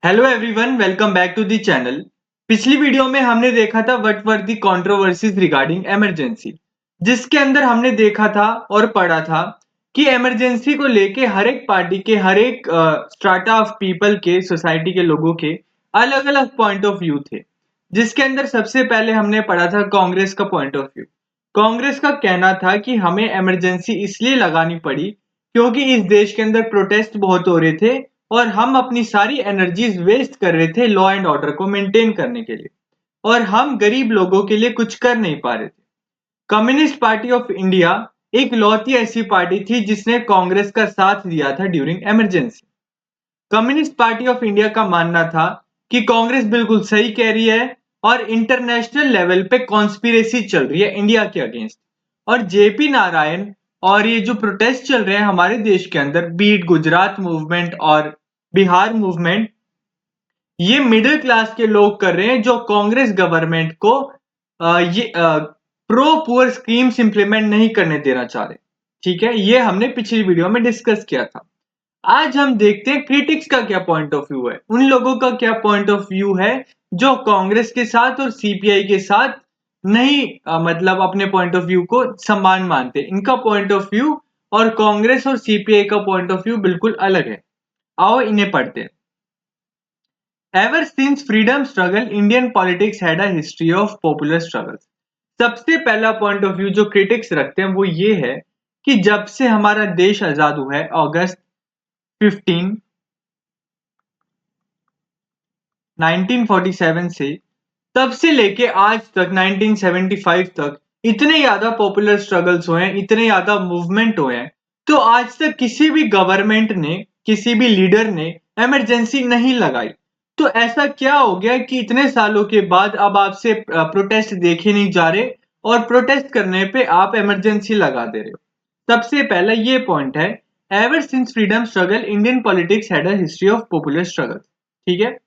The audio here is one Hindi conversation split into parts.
Hello everyone, welcome back to the channel. पिछली वीडियो में हमने देखा था what were the controversies regarding emergency, जिसके अंदर हमने देखा था और पढ़ा था कि इमरजेंसी को लेके हर एक पार्टी के हर एक स्ट्राटा ऑफ पीपल के सोसाइटी के लोगों के अलग अलग पॉइंट ऑफ व्यू थे। जिसके अंदर सबसे पहले हमने पढ़ा था कांग्रेस का पॉइंट ऑफ व्यू। कांग्रेस का कहना था कि हमें इमरजेंसी इसलिए लगानी पड़ी क्योंकि इस देश के अंदर प्रोटेस्ट बहुत हो रहे थे और हम अपनी सारी एनर्जीज वेस्ट कर रहे थे लॉ एंड ऑर्डर को मेंटेन करने के लिए, और हम गरीब लोगों के लिए कुछ कर नहीं पा रहे थे। कम्युनिस्ट पार्टी ऑफ इंडिया एक लौती ऐसी पार्टी थी जिसने कांग्रेस का साथ दिया था during emergency. Communist party of India का मानना था कि कांग्रेस बिल्कुल सही कह रही है और इंटरनेशनल लेवल पे कॉन्स्पिरेसी चल रही है इंडिया के अगेंस्ट। और जेपी नारायण और ये जो प्रोटेस्ट चल रहे हैं हमारे देश के अंदर, बीट गुजरात मूवमेंट और बिहार मूवमेंट, ये मिडिल क्लास के लोग कर रहे हैं जो कांग्रेस गवर्नमेंट को ये प्रो पुअर स्कीम्स इंप्लीमेंट नहीं करने देना चाह रहे। ठीक है, ये हमने पिछली वीडियो में डिस्कस किया था। आज हम देखते हैं क्रिटिक्स का क्या पॉइंट ऑफ व्यू है, उन लोगों का क्या पॉइंट ऑफ व्यू है जो कांग्रेस के साथ और सीपीआई के साथ नहीं मतलब अपने पॉइंट ऑफ व्यू को समान मानते। इनका पॉइंट ऑफ व्यू और कांग्रेस और सीपीआई का पॉइंट ऑफ व्यू बिल्कुल अलग है। आओ इन्हें पढ़ते हैं। Ever since freedom struggle Indian politics had a history of popular struggles. सबसे पहला पॉइंट ऑफ व्यू जो क्रिटिक्स रखते हैं वो ये है कि जब से हमारा देश आजाद हुआ है अगस्त 15 1947 से, तब से लेके आज तक 1975 तक इतने ज्यादा पॉपुलर स्ट्रगल्स हुए हैं, इतने ज्यादा मूवमेंट हुए हैं, तो आज तक किसी भी गवर्नमेंट ने, किसी भी लीडर ने इमरजेंसी नहीं लगाई। तो ऐसा क्या हो गया कि इतने सालों के बाद अब आपसे प्रोटेस्ट देखे नहीं जा रहे और प्रोटेस्ट करने पे आप इमरजेंसी लगा दे रहे हो। सबसे पहला ये पॉइंट है, ever since freedom struggle Indian politics had a history of popular struggle. ठीक है।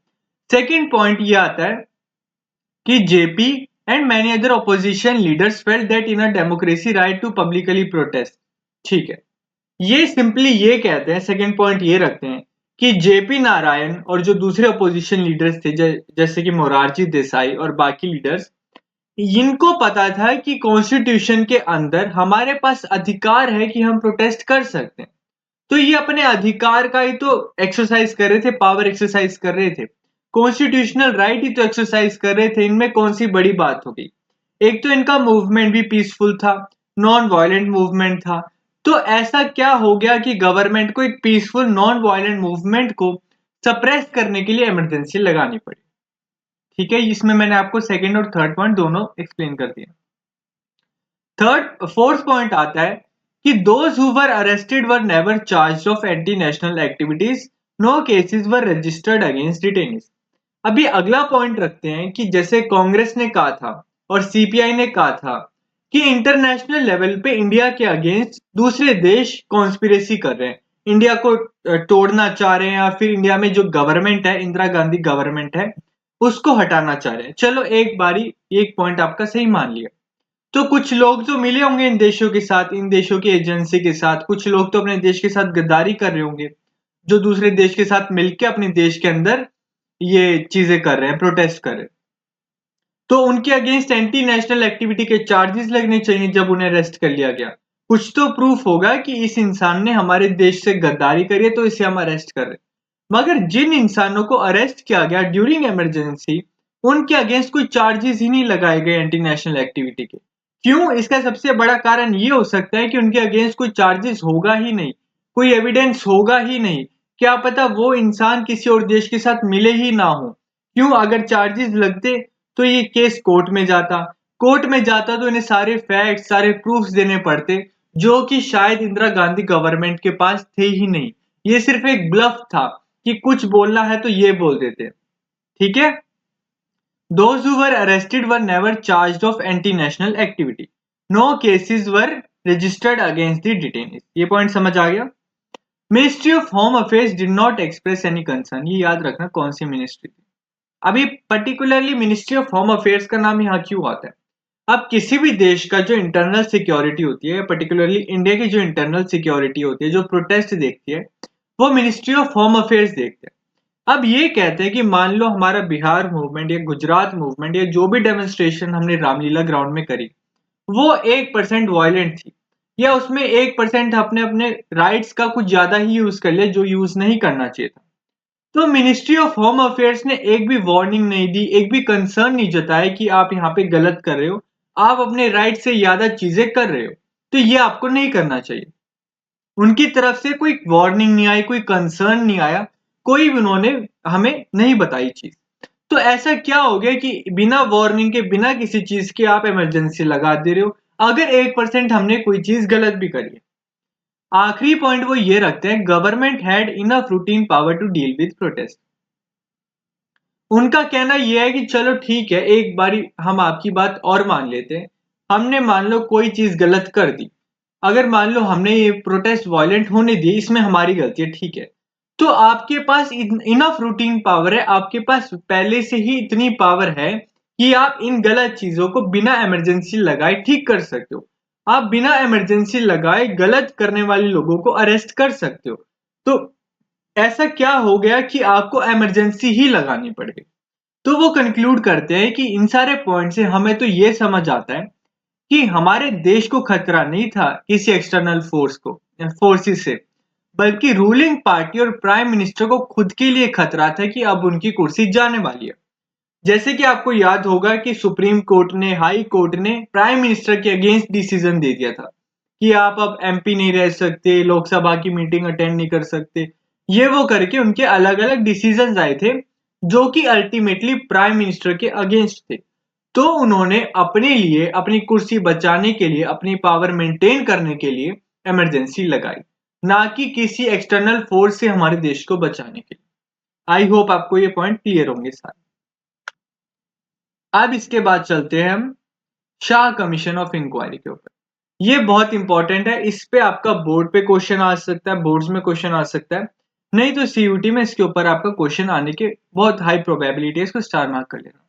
सेकेंड पॉइंट ये आता है कि JP and many other opposition leaders felt that in a democracy right to publicly protest. ठीक है, ये सिंपली ये कहते हैं, सेकंड पॉइंट ये रखते हैं कि जेपी नारायण और जो दूसरे अपोजिशन लीडर्स थे जैसे कि मोरारजी देसाई और बाकी लीडर्स, इनको पता था कि कॉन्स्टिट्यूशन के अंदर हमारे पास अधिकार है कि हम प्रोटेस्ट कर सकते हैं। तो ये अपने अधिकार का ही तो एक्सरसाइज कर रहे थे, पावर एक्सरसाइज कर रहे थे, कॉन्स्टिट्यूशनल राइट ही तो एक्सरसाइज कर रहे थे। इनमें कौन सी बड़ी बात हो गई। एक तो इनका मूवमेंट भी पीसफुल था, नॉन वायलेंट मूवमेंट था। तो ऐसा क्या हो गया कि गवर्नमेंट को एक पीसफुल नॉन वायलेंट मूवमेंट को सप्रेस करने के लिए इमरजेंसी लगानी पड़ी। ठीक है, इसमें मैंने आपको सेकंड और थर्ड पॉइंट दोनों एक्सप्लेन कर दिया। थर्ड फोर्थ पॉइंट आता है कि those who were arrested were never charged of anti national activities, no cases were registered against detainees. अभी अगला पॉइंट रखते हैं कि जैसे कांग्रेस ने कहा था और सीपीआई ने कहा था कि इंटरनेशनल लेवल पे इंडिया के अगेंस्ट दूसरे देश कॉन्स्पिरेसी कर रहे हैं, इंडिया को तोड़ना चाह रहे हैं, या फिर इंडिया में जो गवर्नमेंट है, इंदिरा गांधी गवर्नमेंट है, उसको हटाना चाह रहे हैं। चलो एक बारी एक पॉइंट आपका सही मान लिया। तो कुछ लोग जो मिले होंगे इन देशों के साथ, इन देशों की एजेंसी के साथ, कुछ लोग तो अपने देश के साथ गद्दारी कर रहे होंगे, जो दूसरे देश के साथ मिलकर अपने देश के अंदर ये चीजें कर रहे हैं, प्रोटेस्ट कर रहे हैं। तो उनके अगेंस्ट एंटी नेशनल एक्टिविटी के चार्जेस लगने चाहिए जब उन्हें अरेस्ट कर लिया गया। कुछ तो प्रूफ होगा कि इस इंसान ने हमारे देश से गद्दारी करी है, तो इसे हम अरेस्ट कर रहे हैं। मगर जिन इंसानों को अरेस्ट किया गया ड्यूरिंग इमरजेंसी, उनके अगेंस्ट कोई चार्जेस ही नहीं लगाए गए एंटी नेशनल एक्टिविटी के। क्यों? इसका सबसे बड़ा कारण ये हो सकता है कि उनके अगेंस्ट कोई चार्जेस होगा ही नहीं, कोई एविडेंस होगा ही नहीं। क्या पता वो इंसान किसी और देश के साथ मिले ही ना हो। क्यों? अगर चार्जेस लगते तो ये केस कोर्ट में जाता, कोर्ट में जाता तो इन्हें सारे फैक्ट्स, सारे प्रूफ्स देने पड़ते, जो कि शायद इंदिरा गांधी गवर्नमेंट के पास थे ही नहीं। ये सिर्फ एक ब्लफ था कि कुछ बोलना है तो ये बोल देते। ठीक है। Those who were arrested were never charged of anti-national activity. No cases were registered against the detainees. ये पॉइंट समझ आ गया। Ministry of home affairs did not express any concern. ये याद रखना कौन सी मिनिस्ट्री थी। अभी particularly ministry of home affairs का नाम यहाँ क्यों आता है? अब किसी भी देश का जो इंटरनल सिक्योरिटी होती है, पर्टिकुलरली इंडिया की जो इंटरनल सिक्योरिटी होती है, जो प्रोटेस्ट देखती है, वो मिनिस्ट्री ऑफ होम अफेयर्स देखते हैं। अब ये कहते हैं कि मान लो हमारा बिहार मूवमेंट या गुजरात मूवमेंट या जो भी डेमोन्स्ट्रेशन हमने रामलीला ग्राउंड में करी, वो 1% वायलेंट थी, या उसमें 1% अपने अपने राइट्स का कुछ ज्यादा ही यूज कर लिया जो यूज नहीं करना चाहिए था। तो मिनिस्ट्री ऑफ होम अफेयर्स ने एक भी वार्निंग नहीं दी, एक भी कंसर्न नहीं जताया कि आप यहाँ पे गलत कर रहे हो, आप अपने राइट से ज्यादा चीजें कर रहे हो, तो ये आपको नहीं करना चाहिए। उनकी तरफ से कोई वार्निंग नहीं आई, कोई कंसर्न नहीं आया, कोई भी उन्होंने हमें नहीं बताई चीज। तो ऐसा क्या हो गया कि बिना वार्निंग के, बिना किसी चीज के आप इमरजेंसी लगा दे रहे हो, अगर 1% हमने कोई चीज गलत भी करी है। आखिरी पॉइंट वो ये रखते हैं, government had enough routine power to deal with protest. उनका कहना यह है कि चलो ठीक है, एक बारी हम आपकी बात और मान लेते हैं, हमने मान लो कोई चीज गलत कर दी, अगर मान लो हमने ये प्रोटेस्ट वायलेंट होने दिए, इसमें हमारी गलती है, ठीक है, तो आपके पास इनफ रूटीन पावर है, आपके पास पहले से ही इतनी पावर है कि आप इन गलत चीजों को बिना इमरजेंसी लगाए ठीक कर सकते हो। आप बिना इमरजेंसी लगाए गलत करने वाले लोगों को अरेस्ट कर सकते हो। तो ऐसा क्या हो गया कि आपको इमरजेंसी ही लगानी पड़ेगी। तो वो कंक्लूड करते हैं कि इन सारे पॉइंट से हमें तो ये समझ आता है कि हमारे देश को खतरा नहीं था किसी एक्सटर्नल फोर्सेस से, बल्कि रूलिंग पार्टी और प्राइम मिनिस्टर को खुद के लिए खतरा था कि अब उनकी कुर्सी जाने वाली है। जैसे कि आपको याद होगा कि सुप्रीम कोर्ट ने, हाई कोर्ट ने प्राइम मिनिस्टर के अगेंस्ट डिसीजन दे दिया था कि आप अब एमपी नहीं रह सकते, लोकसभा की मीटिंग अटेंड नहीं कर सकते, ये वो करके उनके अलग अलग डिसीजन आए थे जो कि अल्टीमेटली प्राइम मिनिस्टर के अगेंस्ट थे। तो उन्होंने अपने लिए, अपनी कुर्सी बचाने के लिए, अपनी पावर मेंटेन करने के लिए इमरजेंसी लगाई, ना कि किसी एक्सटर्नल फोर्स से हमारे देश को बचाने के लिए। आई होप आपको ये पॉइंट क्लियर होंगे सारे। अब इसके बाद चलते हैं हम शाह कमीशन ऑफ इंक्वायरी के ऊपर। ये बहुत इंपॉर्टेंट है, इस पे आपका बोर्ड पे क्वेश्चन आ सकता है, बोर्ड्स में क्वेश्चन आ सकता है, नहीं तो सीयूटी में इसके ऊपर आपका क्वेश्चन आने के बहुत हाई प्रोबेबिलिटी है, इसको स्टार मार्क कर लेना।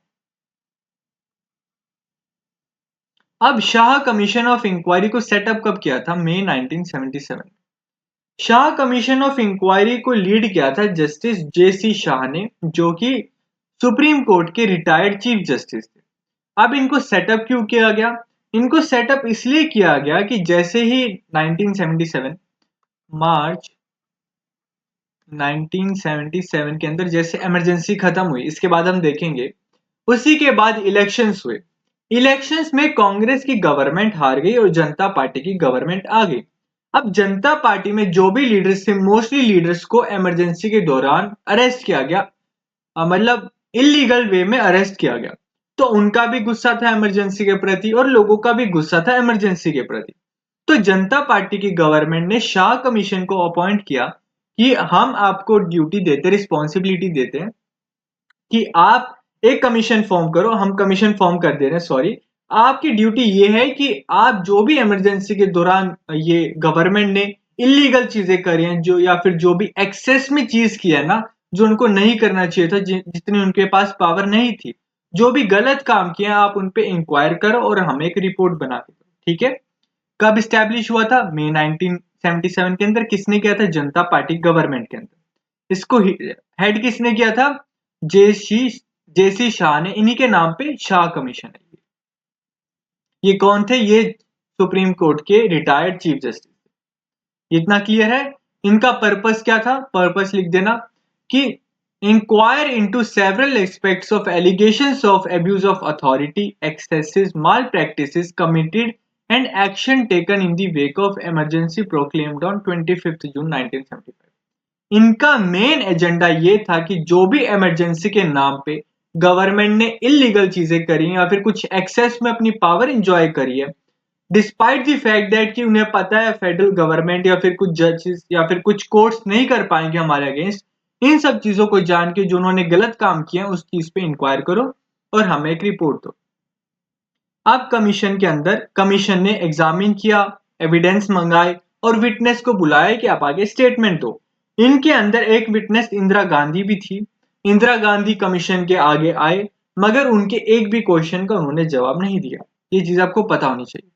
अब शाह कमीशन ऑफ इंक्वायरी को सेटअप कब किया था? मई 1977। शाह कमीशन ऑफ इंक्वायरी को लीड किया था जस्टिस जेसी शाह ने, जो कि सुप्रीम कोर्ट के रिटायर्ड चीफ जस्टिस थे। अब इनको सेटअप क्यों किया गया? इनको सेटअप इसलिए किया गया कि जैसे ही 1977 मार्च 1977 के अंदर जैसे इमरजेंसी खत्म हुई, इसके बाद हम देखेंगे, उसी के बाद इलेक्शंस हुए। इलेक्शंस में कांग्रेस की गवर्नमेंट हार गई और जनता पार्टी की गवर्नमेंट आ गई। अब जनता पार्टी में जो भी लीडर्स थे, मोस्टली लीडर्स को इमरजेंसी के दौरान अरेस्ट किया गया, मतलब इलीगल वे में अरेस्ट किया गया। तो उनका भी गुस्सा था इमरजेंसी के प्रति और लोगों का भी गुस्सा था इमरजेंसी के प्रति। तो जनता पार्टी की गवर्नमेंट ने शाह कमीशन को अपॉइंट किया कि हम आपको ड्यूटी देते, रिस्पॉन्सिबिलिटी देते हैं कि आप एक कमीशन फॉर्म करो, हम कमीशन फॉर्म कर दे रहे हैं, सॉरी। आपकी ड्यूटी ये है कि आप जो भी इमरजेंसी के दौरान ये गवर्नमेंट ने इलीगल चीजें करी हैं, जो या फिर जो भी एक्सेस में चीज की है ना, जो उनको नहीं करना चाहिए था, जितनी उनके पास पावर नहीं थी, जो भी गलत काम किए आप उन पे इंक्वायर करो और हमें एक रिपोर्ट बना के दो, ठीक है। कब स्टैब्लिश हुआ था? मई 1977 के अंदर। किसने किया था? जनता पार्टी गवर्नमेंट के अंदर। इसको हेड किसने किया था? जेसी जेसी शाह ने। इन्हीं के नाम पे शाह कमीशन है। ये कौन थे? ये सुप्रीम कोर्ट के रिटायर्ड चीफ जस्टिस। इतना क्लियर है? इनका पर्पस क्या था? पर्पस लिख देना कि inquire into several aspects of allegations of abuse of authority, excesses, malpractices committed and action taken in the wake of emergency proclaimed on 25 June 1975। इनका मेन एजेंडा ये था कि जो भी इमरजेंसी के नाम पे गवर्नमेंट ने इलीगल चीजें करी या फिर कुछ एक्सेस में अपनी पावर एंजॉय करी है, डिस्पाइट द फैक्ट दैट कि उन्हें पता है फेडरल गवर्नमेंट या फिर कुछ जजेस या फिर कुछ कोर्ट्स नहीं कर पाएंगे हमारे अगेंस्ट, इन सब चीजों को जान के जो उन्होंने गलत काम किया उस चीज पे इंक्वायर करो और हमें एक रिपोर्ट दो। अब कमीशन के अंदर कमीशन ने एग्जामिन किया, एविडेंस मंगाए और विटनेस को बुलाया कि आप आगे स्टेटमेंट दो। इनके अंदर एक विटनेस इंदिरा गांधी भी थी। इंदिरा गांधी कमीशन के आगे आए, मगर उनके एक भी क्वेश्चन का उन्होंने जवाब नहीं दिया। ये चीज आपको पता होनी चाहिए।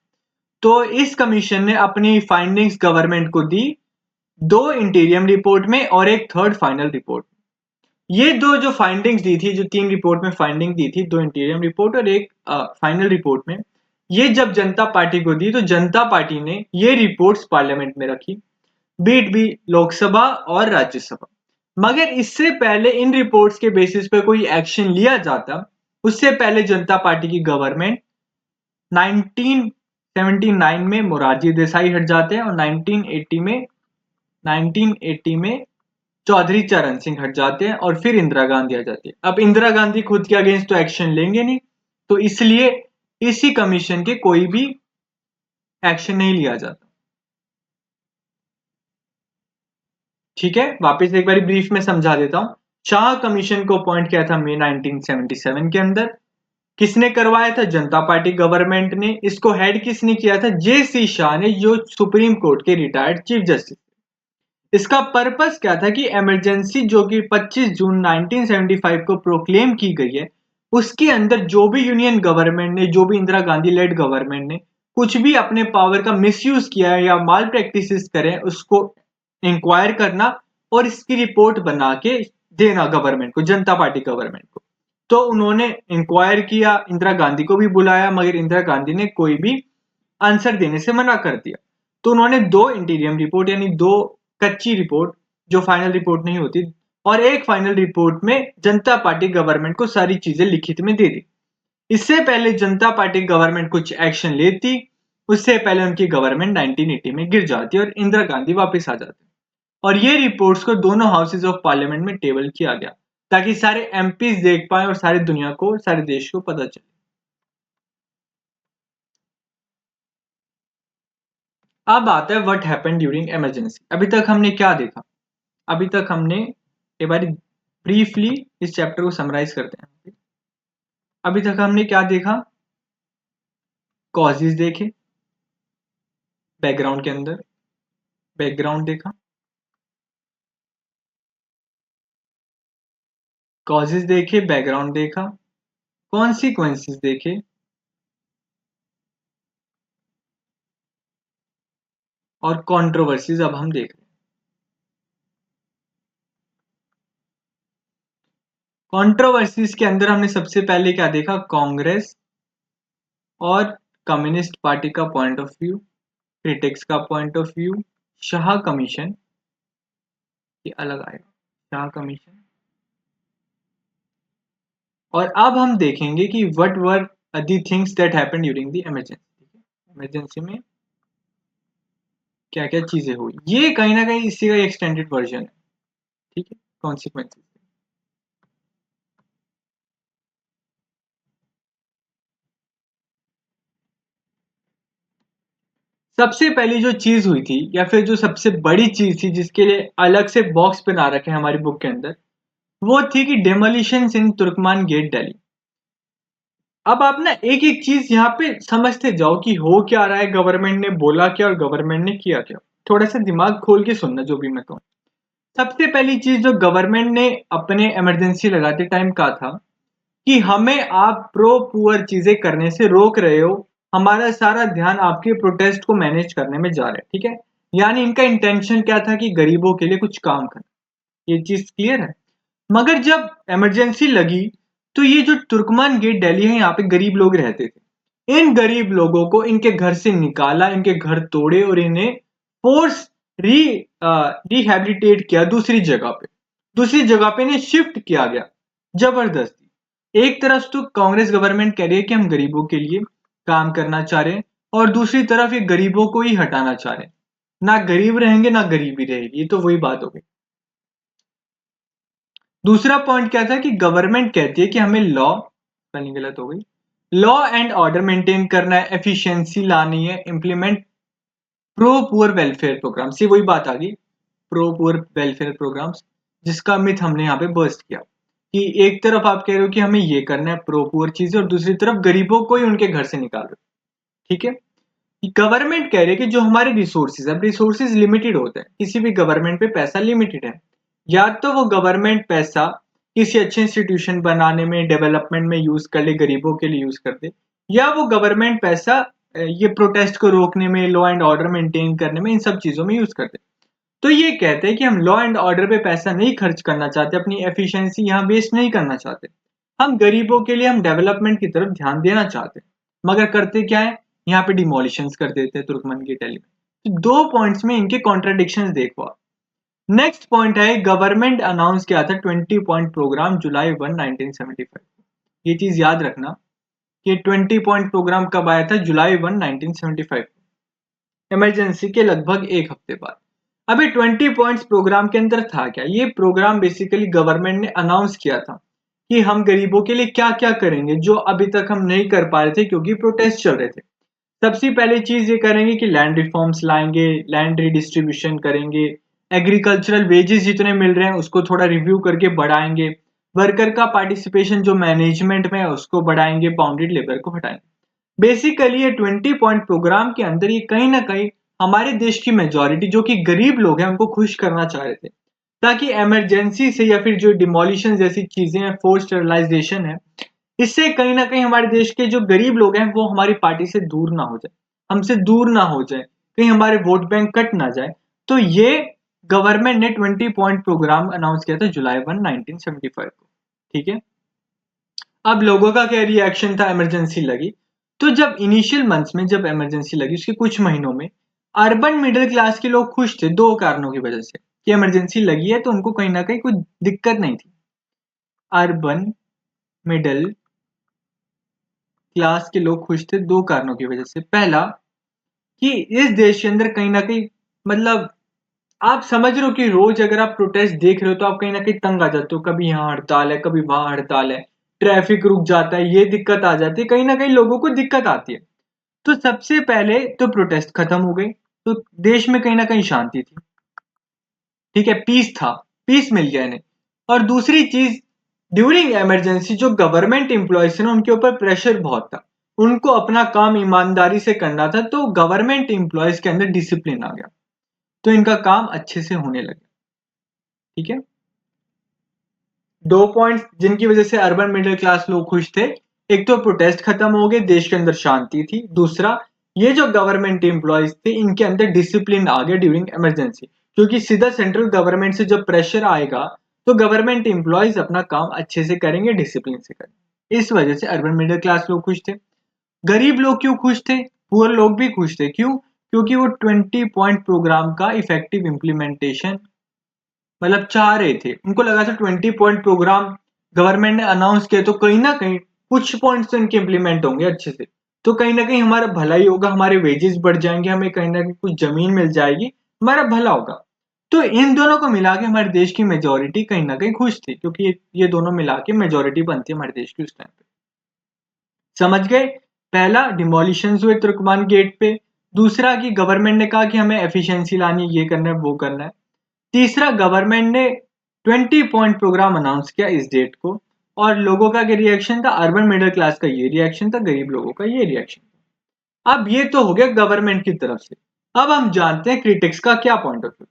तो इस कमीशन ने अपनी फाइंडिंग्स गवर्नमेंट को दी, दो इंटीरियम रिपोर्ट में और एक थर्ड फाइनल रिपोर्ट। ये दो जो फाइंडिंग्स दी थी, जो 3 रिपोर्ट में फाइंडिंग दी थी, 2 इंटीरियम रिपोर्ट और एक फाइनल रिपोर्ट में, ये जब जनता पार्टी को दी तो जनता पार्टी ने ये रिपोर्ट्स पार्लियामेंट में रखी, बीट भी लोकसभा और राज्यसभा। मगर इससे पहले इन रिपोर्ट्स के बेसिस पे कोई एक्शन लिया जाता, उससे पहले जनता पार्टी की गवर्नमेंट 1979 में मोरारजी देसाई हट जाते हैं और 1980 में चौधरी चरण सिंह हट जाते हैं और फिर इंदिरा गांधी आ जाती है। अब इंदिरा गांधी खुद के अगेंस्ट तो एक्शन लेंगे नहीं, तो इसलिए इसी कमीशन के कोई भी एक्शन नहीं लिया जाता। ठीक है, वापस एक बार ब्रीफ में समझा देता हूं। शाह कमीशन को अपॉइंट किया था मई 1977 के अंदर। किसने करवाया था? जनता पार्टी गवर्नमेंट ने। इसको हेड किसने किया था? जे.सी. शाह ने, जो सुप्रीम कोर्ट के रिटायर्ड चीफ जस्टिस। इसका पर्पस क्या था कि इमरजेंसी जो कि 25 जून 1975 को प्रोक्लेम की गई है, उसके अंदर जो भी यूनियन गवर्नमेंट ने, जो भी इंदिरा गांधी लेड गवर्नमेंट ने कुछ भी अपने पावर का मिसयूज किया है या माल प्रैक्टिसेस करें, उसको इंक्वायर करना और इसकी रिपोर्ट बना के देना गवर्नमेंट को, जनता पार्टी गवर्नमेंट को। तो उन्होंने इंक्वायर किया, इंदिरा गांधी को भी बुलाया, मगर इंदिरा गांधी ने कोई भी आंसर देने से मना कर दिया। तो उन्होंने 2 इंटीरियम रिपोर्ट यानी 2 कच्ची रिपोर्ट, जो फाइनल रिपोर्ट नहीं होती, और एक फाइनल रिपोर्ट में जनता पार्टी गवर्नमेंट को सारी चीजें लिखित में दे दी। इससे पहले जनता पार्टी गवर्नमेंट कुछ एक्शन लेती, उससे पहले उनकी गवर्नमेंट 1980 में गिर जाती और इंदिरा गांधी वापस आ जाती। और ये रिपोर्ट्स को दोनों हाउसेज ऑफ पार्लियामेंट में टेबल किया गया ताकि सारे एमपीज देख पाए और सारी दुनिया को, सारे देश को पता चले। अब आता है व्हाट हैपेंड ड्यूरिंग इमरजेंसी। अभी तक हमने क्या देखा? अभी तक हमने एक बार ब्रीफली इस चैप्टर को समराइज करते हैं। अभी तक हमने क्या देखा? कॉजेज देखे, बैकग्राउंड के अंदर बैकग्राउंड देखा, कॉजेज देखे, बैकग्राउंड देखा, कॉन्सिक्वेंसेस देखे, और कंट्रोवर्सीज अब हम देख रहे हैं। कंट्रोवर्सीज के अंदर हमने सबसे पहले क्या देखा? कांग्रेस और कम्युनिस्ट पार्टी का पॉइंट ऑफ व्यू, क्रिटिक्स का point of view, Shah commission, ये अलग आएगा, शाह कमीशन। और अब हम देखेंगे कि what were the things that happened during the emergency. Emergency में क्या क्या चीजें हुई, ये कहीं ना कहीं इसी का एक्सटेंडेड वर्जन है। ठीक है, कॉन्सिक्वेंसेस। सबसे पहली जो चीज हुई थी, या फिर जो सबसे बड़ी चीज थी जिसके लिए अलग से बॉक्स बना रखे हैं हमारी बुक के अंदर, वो थी कि डेमोलिशन इन तुर्कमान गेट दिल्ली। अब आप ना एक एक चीज यहाँ पे समझते जाओ कि हो क्या रहा है, गवर्नमेंट ने बोला क्या और गवर्नमेंट ने किया क्या। थोड़ा सा दिमाग खोल के सुनना जो भी मैं कहूँ। सबसे पहली चीज जो गवर्नमेंट ने अपने इमरजेंसी लगाते टाइम कहा था कि हमें आप प्रो पुअर चीजें करने से रोक रहे हो, हमारा सारा ध्यान आपके प्रोटेस्ट को मैनेज करने में जा रहा है। ठीक है, यानी इनका इंटेंशन क्या था कि गरीबों के लिए कुछ काम करना। ये चीज क्लियर है। मगर जब इमरजेंसी लगी तो ये जो तुर्कमान गेट दिल्ली है, यहाँ पे गरीब लोग रहते थे। इन गरीब लोगों को इनके घर से निकाला, इनके घर तोड़े और इन्हें फोर्स री रिहेबिलिटेट किया दूसरी जगह पे इन्हें शिफ्ट किया गया जबरदस्ती। एक तरफ तो कांग्रेस गवर्नमेंट कह रही है कि हम गरीबों के लिए काम करना चाह रहे हैं, और दूसरी तरफ ये गरीबों को ही हटाना चाह रहे हैं। ना गरीब रहेंगे ना गरीबी रहेगी, ये तो वही बात हो गई। दूसरा पॉइंट क्या था कि गवर्नमेंट कहती है कि हमें लॉ, स्पेलिंग गलत हो गई, लॉ एंड ऑर्डर मेंटेन करना है, एफिशिएंसी लानी है, implement pro poor welfare programmes. ये वही बात आ गई, प्रो पुअर वेलफेयर प्रोग्राम्स, जिसका मिथ हमने यहाँ पे बर्स्ट किया कि एक तरफ आप कह रहे हो कि हमें ये करना है प्रो पुअर चीजें, और दूसरी तरफ गरीबों को ही उनके घर से निकाल रहे हो। ठीक है, गवर्नमेंट कह रही है कि जो हमारे रिसोर्सेज, अब रिसोर्सेज लिमिटेड होते हैं, किसी भी गवर्नमेंट पे पैसा लिमिटेड है। या तो वो गवर्नमेंट पैसा किसी अच्छे इंस्टीट्यूशन बनाने में, डेवलपमेंट में यूज कर ले, गरीबों के लिए यूज कर दे, या वो गवर्नमेंट पैसा ये प्रोटेस्ट को रोकने में, लॉ एंड ऑर्डर मेंटेन करने में, इन सब चीजों में यूज कर दे। तो ये कहते हैं कि हम लॉ एंड ऑर्डर पे पैसा नहीं खर्च करना चाहते, अपनी एफिशिएंसी यहाँ वेस्ट नहीं करना चाहते। हम गरीबों के लिए हम डेवलपमेंट की तरफ ध्यान देना चाहते हैं, मगर करते क्या है, यहाँ पे डिमोलिशंस कर देते हैं तुर्कमन की टैली में। तो 2 पॉइंट्स में इनके कॉन्ट्रडिक्शंस देखो आप। नेक्स्ट पॉइंट है, गवर्नमेंट अनाउंस किया था 20 पॉइंट प्रोग्राम जुलाई 1 1975। ये चीज याद रखना कि 20 पॉइंट प्रोग्राम कब आया था, जुलाई 1 1975, इमरजेंसी के लगभग एक हफ्ते बाद। अभी 20 पॉइंट्स प्रोग्राम के अंदर था क्या, ये प्रोग्राम बेसिकली गवर्नमेंट ने अनाउंस किया था कि हम गरीबों के लिए क्या क्या करेंगे जो अभी तक हम नहीं कर पा रहे थे क्योंकि प्रोटेस्ट चल रहे थे। सबसे पहली चीज ये करेंगे कि लैंड रिफॉर्म्स लाएंगे, लैंड रिडिस्ट्रीब्यूशन करेंगे, एग्रीकल्चरल वेजेस जितने मिल रहे हैं उसको थोड़ा रिव्यू करके बढ़ाएंगे, वर्कर का पार्टिसिपेशन जो मैनेजमेंट में है उसको बढ़ाएंगे, बाउंडेड लेबर को हटाएंगे। बेसिकली ये 20 पॉइंट प्रोग्राम के अंदर ये कहीं ना कहीं हमारे देश की मेजोरिटी जो कि गरीब लोग हैं उनको खुश करना चाह रहे थे, ताकि इमरजेंसी से या फिर जो डिमोलिशन जैसी चीजें हैं, फोर्स स्टरलाइजेशन है, इससे कहीं ना कहीं हमारे देश के जो गरीब लोग हैं वो हमारी पार्टी से दूर ना हो जाए, हमसे दूर ना हो जाए, कहीं हमारे वोट बैंक कट ना जाए। तो ये गवर्नमेंट ने 20 पॉइंट प्रोग्राम अनाउंस किया था जुलाई 1 1975 को। ठीक है, अब लोगों का क्या रिएक्शन था, इमरजेंसी लगी तो जब इनिशियल मंथ्स में जब इमरजेंसी लगी उसके कुछ महीनों में अर्बन मिडिल क्लास के लोग खुश थे, दो कारणों की वजह से कि इमरजेंसी लगी है तो उनको कहीं ना कहीं कोई दिक्कत नहीं थी। अर्बन मिडिल क्लास के लोग खुश थे दो कारणों की वजह से। पहला कि इस देश के अंदर कहीं ना कहीं, मतलब आप समझ रहे हो कि रोज अगर आप प्रोटेस्ट देख रहे हो तो आप कहीं ना कहीं तंग आ जाते हो, कभी यहाँ हड़ताल है कभी वहां हड़ताल है, ट्रैफिक रुक जाता है, ये दिक्कत आ जाती है, कहीं ना कहीं लोगों को दिक्कत आती है। तो सबसे पहले तो प्रोटेस्ट खत्म हो गई, तो देश में कहीं ना कहीं शांति थी। ठीक है, पीस था, पीस मिल गया इन्हें। और दूसरी चीज, ड्यूरिंग इमरजेंसी जो गवर्नमेंट एम्प्लॉयज थे ना उनके ऊपर प्रेशर बहुत था, उनको अपना काम ईमानदारी से करना था, तो गवर्नमेंट एम्प्लॉयज के अंदर डिसिप्लिन आ गया, तो इनका काम अच्छे से होने लगा। ठीक है, 2 पॉइंट्स जिनकी वजह से अर्बन मिडिल क्लास लोग खुश थे, एक तो प्रोटेस्ट खत्म हो गए, देश के अंदर शांति थी, दूसरा ये जो गवर्नमेंट एम्प्लॉयज थे इनके अंदर डिसिप्लिन आ गया ड्यूरिंग इमरजेंसी, क्योंकि सीधा सेंट्रल गवर्नमेंट से जब प्रेशर आएगा तो गवर्नमेंट एम्प्लॉयज अपना काम अच्छे से करेंगे, डिसिप्लिन से करेंगे। इस वजह से अर्बन मिडिल क्लास लोग खुश थे। गरीब लोग क्यों खुश थे, पुअर लोग भी खुश थे, क्यों, क्योंकि वो 20 पॉइंट प्रोग्राम का इफेक्टिव इम्प्लीमेंटेशन मतलब चाह रहे थे, उनको लगा था 20 पॉइंट प्रोग्राम गवर्नमेंट ने अनाउंस किया तो कहीं ना कहीं कुछ पॉइंट्स तो इनके इम्प्लीमेंट होंगे अच्छे से, तो कहीं ना कहीं हमारा भला ही होगा, हमारे वेजेस बढ़ जाएंगे, हमें कहीं ना कहीं कुछ जमीन मिल जाएगी, हमारा भला होगा। तो इन दोनों को मिला के हमारे देश की मेजोरिटी कहीं ना कहीं खुश थी, क्योंकि ये दोनों मिला के मेजोरिटी बनती है हमारे देश की उस टाइम पे। समझ गए, पहला डिमोलिशन हुए तुर्कमान गेट पे, दूसरा कि गवर्नमेंट ने कहा कि हमें एफिशिएंसी लानी है, ये करना है वो करना है, तीसरा गवर्नमेंट ने 20 पॉइंट प्रोग्राम अनाउंस किया इस डेट को, और लोगों का क्या रिएक्शन था, अर्बन मिडिल क्लास का ये रिएक्शन था, गरीब लोगों का ये रिएक्शन था। अब ये तो हो गया गवर्नमेंट की तरफ से। अब हम जानते हैं क्रिटिक्स का क्या पॉइंट ऑफ व्यू।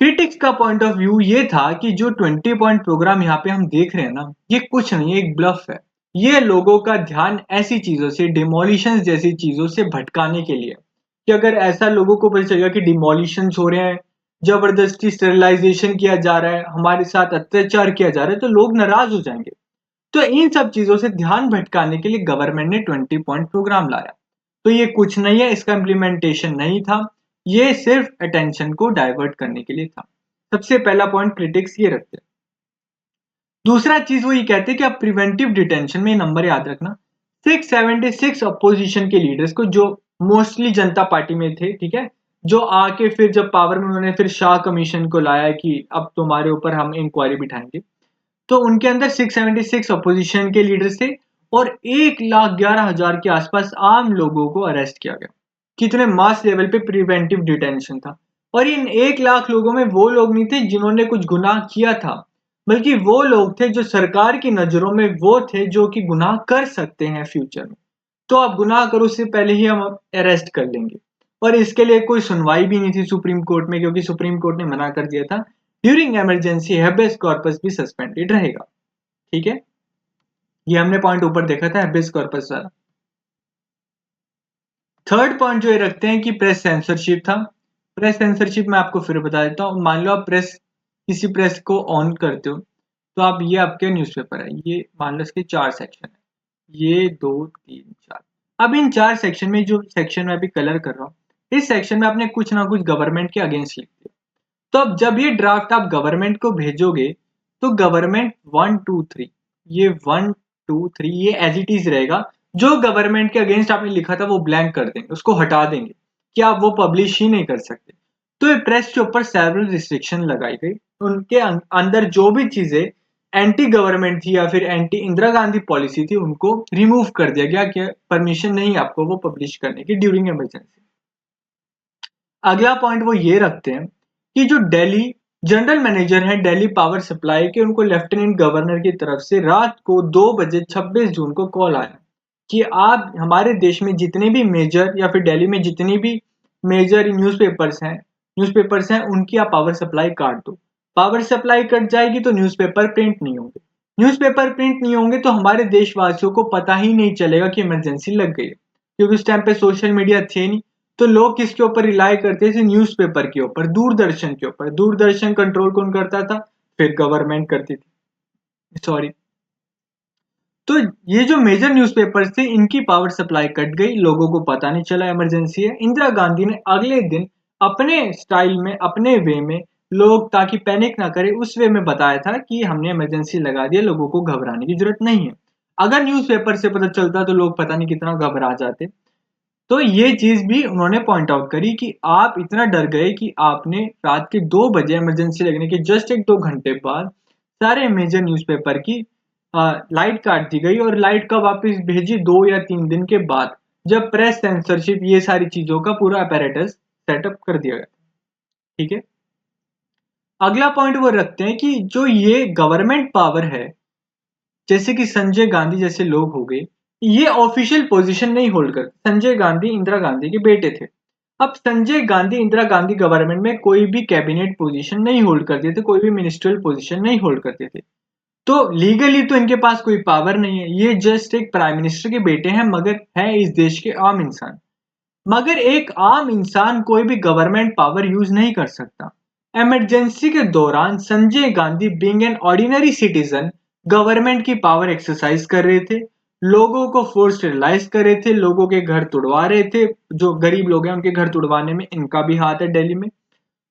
क्रिटिक्स का पॉइंट ऑफ व्यू ये था कि जो 20 पॉइंट प्रोग्राम यहाँ पे हम देख रहे हैं ना, ये कुछ नहीं, एक ब्लफ है। ये लोगों का ध्यान ऐसी चीजों से, डिमोलिशन जैसी चीजों से भटकाने के लिए, कि अगर ऐसा लोगों को पता चलेगा कि डिमोलिशन हो रहे हैं, जबरदस्ती स्टेरिलाइजेशन किया जा रहा है, हमारे साथ अत्याचार किया जा रहा है, तो लोग नाराज हो जाएंगे। तो इन सब चीजों से ध्यान भटकाने के लिए गवर्नमेंट ने 20 पॉइंट प्रोग्राम लाया। तो ये कुछ नहीं है, इसका इम्प्लीमेंटेशन नहीं था, ये सिर्फ अटेंशन को डाइवर्ट करने के लिए था। सबसे पहला पॉइंट क्रिटिक्स ये रखते हैं। दूसरा चीज वो ये कहते हैं कि आप प्रिवेंटिव डिटेंशन में नंबर याद रखना, 676 अपोजिशन के लीडर्स को जो मोस्टली जनता पार्टी में थे, ठीक है, जो आके फिर जब पावर में उन्होंने फिर शाह कमीशन को लाया कि अब तुम्हारे ऊपर हम इंक्वायरी बिठाएंगे, तो उनके अंदर 676 अपोजिशन के लीडर्स थे, और 1,11,000 के आसपास आम लोगों को अरेस्ट किया गया। कितने मास लेवल पे प्रिवेंटिव डिटेंशन था। और इन 1 लाख लोगों में वो लोग नहीं थे जिन्होंने कुछ गुनाह किया था, बल्कि वो लोग थे जो सरकार की नजरों में वो थे जो कि गुनाह कर सकते हैं फ्यूचर में। तो आप गुनाह करो उससे पहले ही हम अरेस्ट कर लेंगे। और इसके लिए कोई सुनवाई भी नहीं थी सुप्रीम कोर्ट में, क्योंकि सुप्रीम कोर्ट ने मना कर दिया था ड्यूरिंग इमरजेंसी हैबेस कॉर्पस भी सस्पेंडेड रहेगा। ठीक है, ये हमने पॉइंट ऊपर देखा था हैबेस कॉर्पस वाला। थर्ड पॉइंट जो ये रखते हैं कि प्रेस सेंसरशिप था, प्रेस सेंसरशिप मैं आपको फिर बता देता हूँ। मान लो आप किसी प्रेस को ऑन करते हो, तो आप ये आपके न्यूज़पेपर है, ये मान लो इसके 4 सेक्शन है, ये 2, 3, 4। अब इन 4 सेक्शन में जो सेक्शन मैं अभी कलर कर रहा हूँ, इस सेक्शन में आपने कुछ ना कुछ गवर्नमेंट के अगेंस्ट लिख दिया। तो अब जब ये ड्राफ्ट आप गवर्नमेंट को भेजोगे, तो गवर्नमेंट 1, 2, 3, ये 1, 2, 3 ये एज इट इज रहेगा। जो गवर्नमेंट के अगेंस्ट आपने लिखा था वो ब्लैंक कर देंगे, उसको हटा देंगे कि आप वो पब्लिश ही नहीं कर सकते। तो ये प्रेस के ऊपर सेवरल रिस्ट्रिक्शन लगाई गई। उनके अंदर जो भी चीजें एंटी गवर्नमेंट थी या फिर एंटी इंदिरा गांधी पॉलिसी थी, उनको रिमूव कर दिया गया कि परमिशन नहीं आपको वो पब्लिश करने की ड्यूरिंग इमरजेंसी। अगला पॉइंट वो ये रखते हैं कि जो दिल्ली जनरल मैनेजर हैं दिल्ली पावर सप्लाई के, उनको लेफ्टिनेंट गवर्नर की तरफ से रात को 2 बजे 26 जून को कॉल आया कि आप हमारे देश में जितने भी मेजर या फिर दिल्ली में जितनी भी मेजर न्यूज़पेपर्स हैं उनकी आप पावर सप्लाई काट दो। पावर सप्लाई कट जाएगी तो न्यूज़पेपर प्रिंट नहीं होंगे। न्यूज़पेपर प्रिंट नहीं होंगे तो हमारे देशवासियों को पता ही नहीं चलेगा कि इमरजेंसी लग गई है, क्योंकि उस टाइम पे सोशल मीडिया थे नहीं। तो लोग किसके ऊपर रिलाई करते थे? न्यूज़पेपर के ऊपर, दूरदर्शन के ऊपर। दूरदर्शन कंट्रोल कौन करता था? फिर गवर्नमेंट करती थी, सॉरी। तो ये जो मेजर न्यूज़पेपर्स थे इनकी पावर सप्लाई कट गई, लोगों को पता नहीं चला इमरजेंसी है। इंदिरा गांधी ने अगले दिन अपने स्टाइल में, अपने वे में, लोग ताकि पैनिक ना करे उस वे में बताया था कि हमने इमरजेंसी लगा दी है, लोगों को घबराने की जरूरत नहीं है। अगर न्यूज़पेपर से पता चलता तो लोग पता नहीं कितना घबरा जाते। तो ये चीज भी उन्होंने पॉइंट आउट करी कि आप इतना डर गए कि आपने रात के 2 बजे इमरजेंसी लगने के जस्ट 1-2 घंटे बाद सारे मेजर न्यूज़पेपर की लाइट काट दी गई, और लाइट कब वापस भेजी? 2 या 3 दिन के बाद, जब प्रेस सेंसरशिप ये सारी चीजों का पूरा अपैरेटस सेटअप कर दिया गया। ठीक है। अगला पॉइंट वो रखते हैं कि जो ये गवर्नमेंट पावर है, जैसे कि संजय गांधी जैसे लोग हो गए, ये ऑफिशियल पोजीशन नहीं होल्ड करते। संजय गांधी इंदिरा गांधी के बेटे थे। अब संजय गांधी इंदिरा गांधी गवर्नमेंट में कोई भी कैबिनेट पोजीशन नहीं होल्ड करते थे, कोई भी मिनिस्ट्रियल पोजीशन नहीं होल्ड करते थे। तो लीगली तो इनके पास कोई पावर नहीं है, ये जस्ट एक प्राइम मिनिस्टर के बेटे हैं, मगर है इस देश के आम इंसान। मगर एक आम इंसान कोई भी गवर्नमेंट पावर यूज नहीं कर सकता। इमरजेंसी के दौरान Sanjay Gandhi being an ordinary citizen government की पावर एक्सरसाइज कर रहे थे, लोगों को फोर्स स्टेरिलाइज कर रहे थे, लोगों के घर तुड़वा रहे थे। जो गरीब लोग हैं उनके घर तुड़वाने में इनका भी हाथ है दिल्ली में।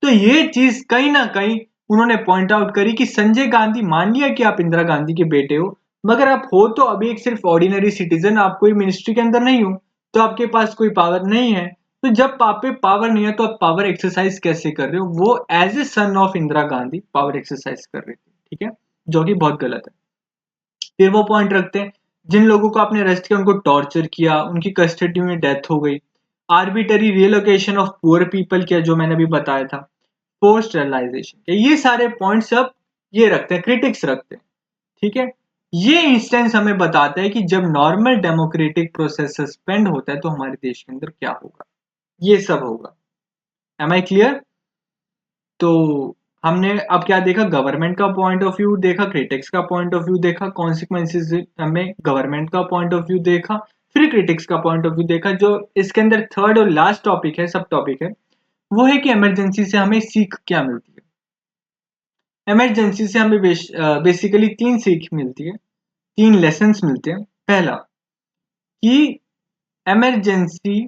तो ये चीज कहीं ना कहीं उन्होंने पॉइंट आउट करी कि संजय गांधी, मान लिया कि आप इंदिरा गांधी के बेटे हो, मगर आप हो तो अभी एक सिर्फ ऑर्डिनरी सिटीजन, आप कोई मिनिस्ट्री के अंदर नहीं हो, तो आपके पास कोई पावर नहीं है। तो जब आप पे पावर नहीं है तो आप पावर एक्सरसाइज कैसे कर रहे हो? वो as a son of Indira Gandhi power exercise कर रहे थे। ठीक है, जो कि बहुत गलत है। फिर वो पॉइंट रखते हैं, जिन लोगों को आपने अरेस्ट किया उनको टॉर्चर किया, उनकी कस्टडी में डेथ हो गई, arbitrary relocation of poor people किया, जो मैंने अभी बताया था, पोस्ट स्टरलाइजेशन, ये सारे पॉइंट्स अब ये रखते हैं, क्रिटिक्स रखते हैं। ठीक है। ये इंस्टेंस हमें बताता है कि जब नॉर्मल डेमोक्रेटिक प्रोसेस सस्पेंड होता है तो हमारे देश के अंदर क्या होगा, ये सब होगा। Am I clear? तो हमने अब क्या देखा? गवर्नमेंट का पॉइंट ऑफ व्यू देखा, क्रिटिक्स का पॉइंट ऑफ व्यू देखा, कॉन्सिक्वेंसेज हमें गवर्नमेंट का पॉइंट ऑफ व्यू देखा, फिर क्रिटिक्स का पॉइंट ऑफ व्यू देखा। जो इसके अंदर थर्ड और लास्ट टॉपिक है, सब टॉपिक है, वो है कि इमरजेंसी से हमें सीख क्या मिलती है। इमरजेंसी से हमें बेसिकली 3 सीख मिलती है, 3 लेसन्स मिलते हैं। पहला कि emergency,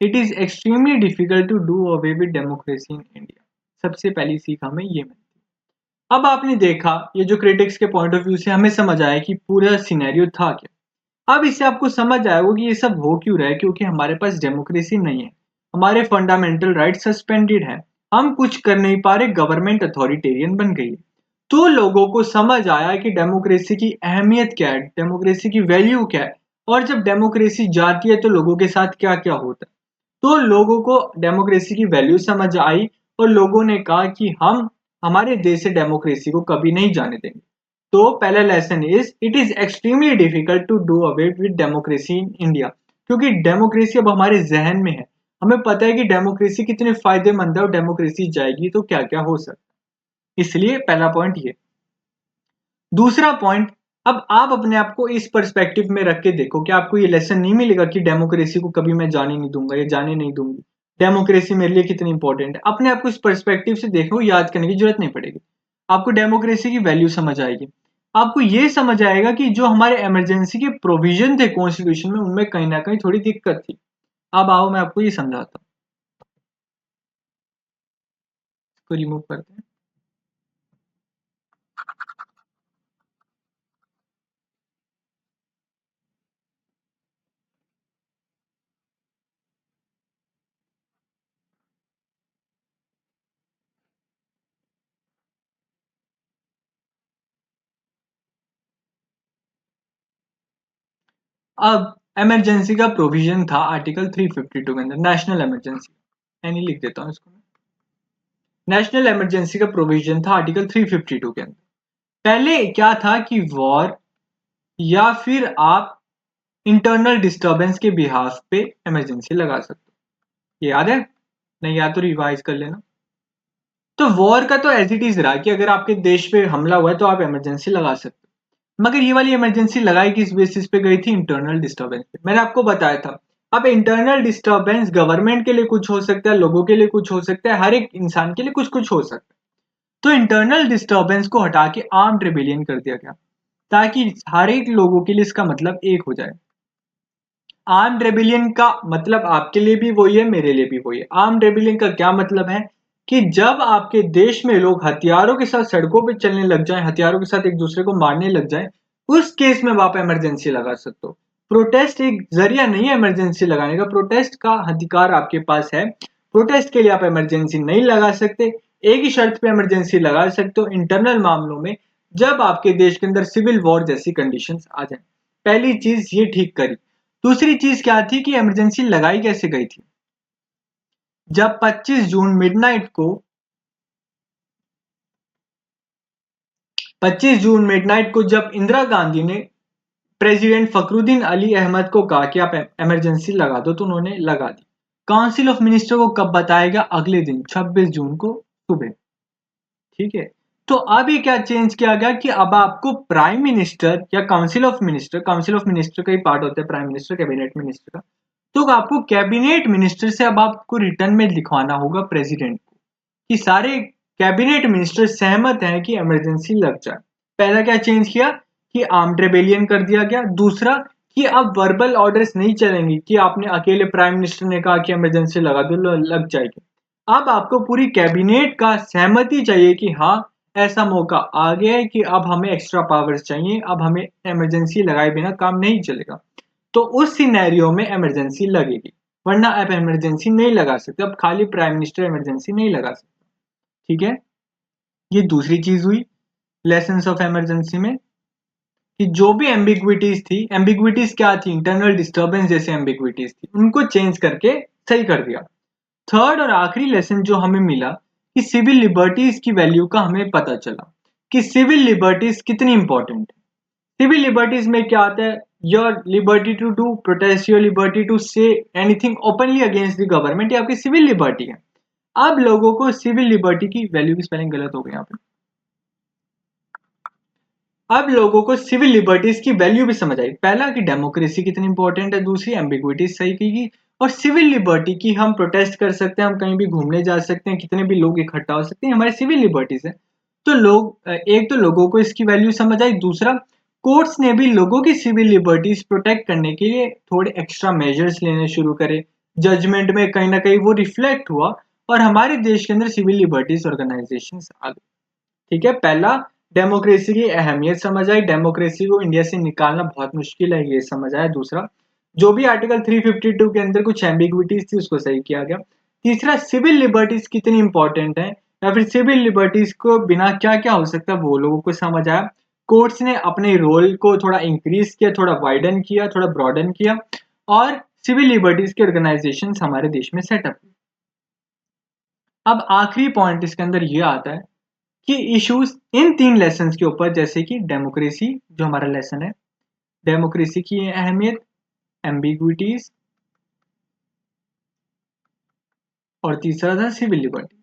it is extremely difficult to do away with democracy in India. सबसे पहली सीख हमें ये मिलती है। अब आपने देखा, ये जो क्रिटिक्स के पॉइंट ऑफ व्यू से हमें समझ आया कि पूरा सिनेरियो था क्या। अब इससे आपको समझ आएगा कि ये सब हो क्यों रहा है, क्योंकि हमारे पास डेमोक्रेसी नहीं है, हमारे फंडामेंटल राइट सस्पेंडेड है, हम कुछ कर नहीं पा रहे, गवर्नमेंट अथॉरिटेरियन बन गई है। तो लोगों को समझ आया कि डेमोक्रेसी की अहमियत क्या है, डेमोक्रेसी की वैल्यू क्या है, और जब डेमोक्रेसी जाती है तो लोगों के साथ क्या क्या होता है। तो लोगों को डेमोक्रेसी की वैल्यू समझ आई, और लोगों ने कहा कि हम हमारे देश से डेमोक्रेसी को कभी नहीं जाने देंगे। तो पहला lesson is, it is extremely difficult to do away with democracy in India, क्योंकि डेमोक्रेसी अब हमारे जहन में है, हमें पता है कि डेमोक्रेसी कितने फायदेमंद है, और डेमोक्रेसी जाएगी तो क्या क्या हो सकता है। इसलिए पहला पॉइंट ये। दूसरा पॉइंट, अब आप अपने आप को इस पर्सपेक्टिव में रख के देखो कि आपको ये लेसन नहीं मिलेगा कि डेमोक्रेसी को कभी मैं जाने नहीं दूंगा या जाने नहीं दूंगी। डेमोक्रेसी मेरे लिए कितनी इंपॉर्टेंट है। अपने आप को इस पर्सपेक्टिव से देखो, याद करने की जरूरत नहीं पड़ेगी। आपको डेमोक्रेसी की वैल्यू समझ आएगी। आपको ये समझ आएगा कि जो हमारे इमरजेंसी के प्रोविजन थे कॉन्स्टिट्यूशन में, उनमें कहीं ना कहीं थोड़ी दिक्कत थी। अब आओ मैं आपको ये समझाता हूँ। इसको रिमूव करते हैं। अब इमरजेंसी का प्रोविजन था आर्टिकल 352 के अंदर, नेशनल इमरजेंसी। यानी लिख देता हूँ इसको। नेशनल इमरजेंसी का प्रोविजन था आर्टिकल 352 के अंदर। पहले क्या था कि वॉर या फिर आप इंटरनल डिस्टरबेंस के बिहाफ पे इमरजेंसी लगा सकते हो। ये याद है? नहीं याद तो रिवाइज कर लेना। तो वॉर का तो एज इट इज रहा कि अगर आपके देश पे हमला हुआ है तो आप इमरजेंसी लगा सकते हो। मगर ये वाली इमरजेंसी लगाई किस बेसिस पे गई थी? इंटरनल डिस्टरबेंस पे। मैंने आपको बताया था। अब इंटरनल डिस्टरबेंस गवर्नमेंट के लिए कुछ हो सकता है, लोगों के लिए कुछ हो सकता है, हर एक इंसान के लिए कुछ कुछ हो सकता है। तो इंटरनल डिस्टरबेंस को हटा के आर्म्ड रिबेलियन कर दिया गया, ताकि हर एक लोगों के लिए इसका मतलब एक हो जाए। आर्म्ड रेबिलियन का मतलब आपके लिए भी वही है, मेरे लिए भी वही है। आर्म्ड रेबिलियन का क्या मतलब है? कि जब आपके देश में लोग हथियारों के साथ सड़कों पे चलने लग जाएं, हथियारों के साथ एक दूसरे को मारने लग जाएं, उस केस में आप इमरजेंसी लगा सकते हो। प्रोटेस्ट एक जरिया नहीं है इमरजेंसी लगाने का, प्रोटेस्ट का अधिकार आपके पास है। प्रोटेस्ट के लिए आप इमरजेंसी नहीं लगा सकते। एक ही शर्त पे इमरजेंसी लगा सकते हो, इंटरनल मामलों में, जब आपके देश के अंदर सिविल वॉर जैसी कंडीशंस आ जाए। पहली चीज ये ठीक करी। दूसरी चीज क्या थी कि इमरजेंसी लगाई कैसे गई थी? जब 25 जून मिडनाइट को 25 जून मिडनाइट को जब इंदिरा गांधी ने प्रेसिडेंट फखरुद्दीन अली अहमद को कहा कि आप इमरजेंसी लगा दो, तो उन्होंने लगा दी। काउंसिल ऑफ मिनिस्टर को कब बताया गया? अगले दिन 26 जून को सुबह। ठीक है। तो अब ये क्या चेंज किया गया कि अब आपको प्राइम मिनिस्टर या काउंसिल ऑफ मिनिस्टर का ही पार्ट होता है प्राइम मिनिस्टर, कैबिनेट मिनिस्टर का। तो आपको कैबिनेट मिनिस्टर से अब आपको रिटर्न में लिखवाना होगा प्रेसिडेंट को कि सारे कैबिनेट मिनिस्टर सहमत हैं कि इमरजेंसी लग जाए। पहला क्या चेंज किया कि आर्म्ड रेबेलियन कर दिया गया। दूसरा कि अब वर्बल ऑर्डर्स नहीं चलेंगी कि आपने अकेले प्राइम मिनिस्टर ने कहा कि इमरजेंसी लगा दो, लग जाएगी। अब आपको पूरी कैबिनेट का सहमति चाहिए कि हाँ, ऐसा मौका आ गया है कि अब हमें एक्स्ट्रा पावर्स चाहिए, अब हमें इमरजेंसी लगाए बिना काम नहीं चलेगा। तो उस सिनेरियो में इमरजेंसी लगेगी, वरना आप इमरजेंसी नहीं लगा सकते। अब खाली प्राइम मिनिस्टर इमरजेंसी नहीं लगा सकते। ठीक है। ये दूसरी चीज हुई लेसन्स ऑफ इमरजेंसी में, कि जो भी एम्बिग्विटीज थी, एम्बिग्विटीज क्या थी? इंटरनल डिस्टर्बेंस जैसे एम्बिग्विटीज थी, उनको चेंज करके सही कर दिया। थर्ड और आखिरी लेसन जो हमें मिला कि सिविल लिबर्टीज की वैल्यू का हमें पता चला कि सिविल लिबर्टीज कितनी इंपॉर्टेंट है। सिविल लिबर्टीज में क्या आता है? Your liberty to do protest, your liberty to say anything openly against the government, ये आपकी सिविल लिबर्टी है। अब लोगों को सिविल लिबर्टी की वैल्यू की स्पेलिंग गलत हो गई यहाँ पे। अब लोगों को सिविल लिबर्टीज की वैल्यू भी समझ आई। पहला कि डेमोक्रेसी कितनी इंपॉर्टेंट है, दूसरी एम्बिग्विटीज सही की, और सिविल लिबर्टी की हम प्रोटेस्ट कर सकते हैं, हम कहीं भी घूमने जा सकते हैं, कितने भी लोग इकट्ठा हो सकते हैं, हमारे सिविल लिबर्टीज है। तो लोग, एक तो लोगों को इसकी वैल्यू समझ आई, दूसरा कोर्ट्स ने भी लोगों की सिविल लिबर्टीज प्रोटेक्ट करने के लिए थोड़े एक्स्ट्रा मेजर्स लेने शुरू करे। जजमेंट में कहीं ना कहीं वो रिफ्लेक्ट हुआ और हमारे देश के अंदर सिविल लिबर्टीज ऑर्गेनाइजेशन आ गए। ठीक है। पहला, डेमोक्रेसी की अहमियत समझ आई, डेमोक्रेसी को इंडिया से निकालना बहुत मुश्किल है, ये समझ आया। दूसरा, जो भी आर्टिकल 352 के अंदर कुछ एम्बिग्विटीज थी उसको सही किया गया। तीसरा, सिविल लिबर्टीज कितनी इंपॉर्टेंट है या फिर सिविल लिबर्टीज को बिना क्या क्या हो सकता है वो लोगों को समझ आया। कोर्ट्स ने अपने रोल को थोड़ा इंक्रीज किया, थोड़ा वाइडन किया, थोड़ा ब्रॉडन किया, और सिविल लिबर्टीज के ऑर्गेनाइजेशन हमारे देश में सेटअप। अब आखिरी पॉइंट इसके अंदर ये आता है कि इश्यूज इन तीन लेसन्स के ऊपर, जैसे कि डेमोक्रेसी जो हमारा लेसन है, डेमोक्रेसी की अहमियत, एम्बिग्विटीज, और तीसरा था सिविल लिबर्टी।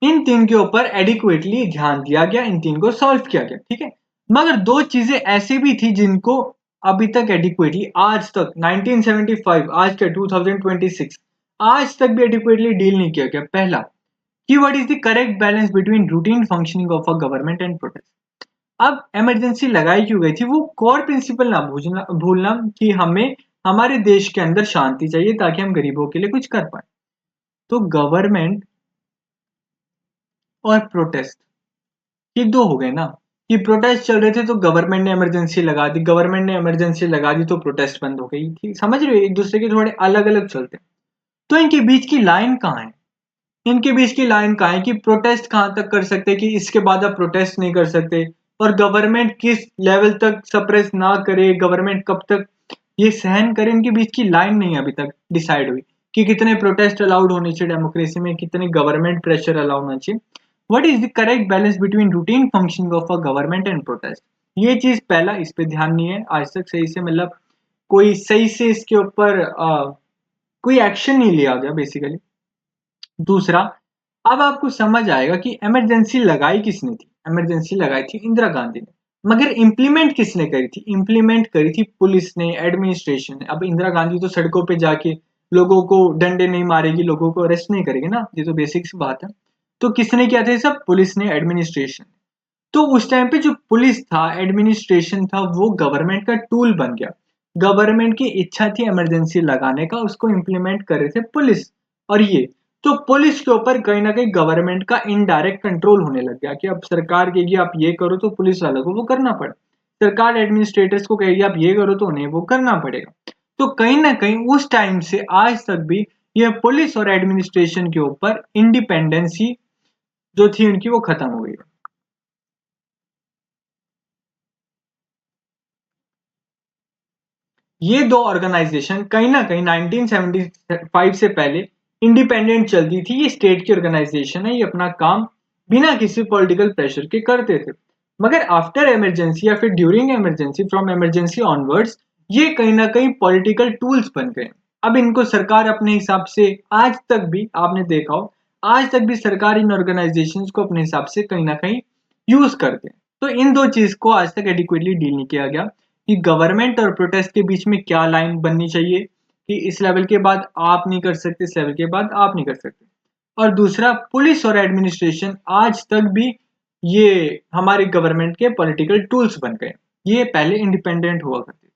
इन तीन के ऊपर एडिक्वेटली ध्यान दिया गया, इन तीन को सॉल्व किया गया। ठीक है। मगर दो चीजें ऐसी भी थी जिनको अभी तक एडिक्वेटली आज तक 1975 आज के 2026 आज तक भी एडिक्वेटली डील नहीं किया गया। पहला कि what is the correct balance between routine functioning of a government and protest. अब इमरजेंसी लगाई क्यों गई थी, वो कोर प्रिंसिपल ना भूलना भूलना कि हमें हमारे देश के अंदर शांति चाहिए ताकि हम गरीबों के लिए कुछ कर पाए। तो गवर्नमेंट और प्रोटेस्ट ये दो हो गए ना, कि प्रोटेस्ट चल रहे थे तो गवर्नमेंट ने इमरजेंसी लगा दी, गवर्नमेंट ने इमरजेंसी लगा दी तो प्रोटेस्ट बंद हो गई थी। समझ रहे हो, एक दूसरे के थोड़े अलग अलग चलते हैं। तो इनके बीच की लाइन कहाँ है? इनके बीच की लाइन कहाँ है कि प्रोटेस्ट कहाँ तक कर सकते हैं कि इसके बाद आप प्रोटेस्ट नहीं कर सकते, और गवर्नमेंट किस लेवल तक सप्रेस ना करे, गवर्नमेंट कब तक ये सहन करे। इनके बीच की लाइन नहीं अभी तक डिसाइड हुई कि कितने प्रोटेस्ट अलाउड होने चाहिए डेमोक्रेसी में, कितने गवर्नमेंट प्रेशर अलाउड होना चाहिए। What is the correct balance between routine functioning of a government and protest. ये चीज पहला, इस पे ध्यान नहीं है आज तक सही से, मतलब कोई सही से इसके ऊपर कोई एक्शन नहीं लिया गया बेसिकली। दूसरा, अब आपको समझ आएगा कि इमरजेंसी लगाई किसने थी। इमरजेंसी लगाई थी इंदिरा गांधी ने, मगर इंप्लीमेंट किसने करी थी? इंप्लीमेंट करी थी पुलिस ने, एडमिनिस्ट्रेशन ने। अब इंदिरा गांधी तो सड़कों पे जाके लोगों को डंडे नहीं मारेगी, लोगों को अरेस्ट नहीं करेगी ना, ये तो बेसिक सी बात है। तो किसने किया था ये सब? पुलिस ने, एडमिनिस्ट्रेशन। तो उस टाइम पे जो पुलिस था, एडमिनिस्ट्रेशन था, वो गवर्नमेंट का टूल बन गया। गवर्नमेंट की इच्छा थी इमरजेंसी लगाने का, उसको इंप्लीमेंट कर रहे थे पुलिस और ये। तो पुलिस के ऊपर कहीं ना कहीं गवर्नमेंट का इनडायरेक्ट कंट्रोल होने लग गया कि अब सरकार कहेगी आप ये करो तो पुलिस वालों को वो करना पड़े, सरकार एडमिनिस्ट्रेटर्स को कहेगी आप ये करो तो उन्हें वो करना पड़ेगा। तो कहीं ना कहीं उस टाइम से आज तक भी ये पुलिस और एडमिनिस्ट्रेशन के ऊपर इंडिपेंडेंसी जो थी उनकी वो खत्म हो गई। ये दो ऑर्गेनाइजेशन कहीं ना कहीं 1975 से पहले इंडिपेंडेंट चलती थी। ये स्टेट की ऑर्गेनाइजेशन है, ये अपना काम बिना किसी पॉलिटिकल प्रेशर के करते थे। मगर आफ्टर इमरजेंसी या फिर during emergency, from emergency onwards, ये कहीं ना कहीं पॉलिटिकल टूल्स बन गए। अब इनको सरकार अपने हिसाब से, आज तक भी आपने देखा हो, आज तक भी सरकार इन ऑर्गेनाइजेशंस को अपने हिसाब से कहीं ना कहीं यूज करते हैं। तो इन दो चीज को आज तक एडिक्वेटली डील नहीं किया गया कि गवर्नमेंट और प्रोटेस्ट के बीच में क्या लाइन बननी चाहिए, कि इस लेवल के बाद आप नहीं कर सकते, इस लेवल के बाद आप नहीं कर सकते। और दूसरा, पुलिस और एडमिनिस्ट्रेशन आज तक भी ये हमारी गवर्नमेंट के पॉलिटिकल टूल्स बन गए। ये पहले इंडिपेंडेंट हुआ करते थे।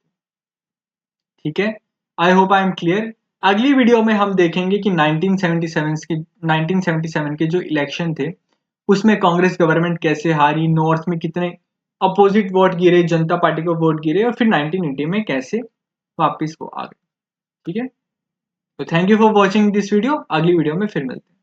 ठीक है, I hope I am clear. अगली वीडियो में हम देखेंगे कि 1977 के जो इलेक्शन थे उसमें कांग्रेस गवर्नमेंट कैसे हारी, नॉर्थ में कितने अपोजिट वोट गिरे, जनता पार्टी को वोट गिरे, और फिर 1980 में कैसे वापस वो आ गए। ठीक है, तो thank you for watching this video. अगली वीडियो में फिर मिलते हैं।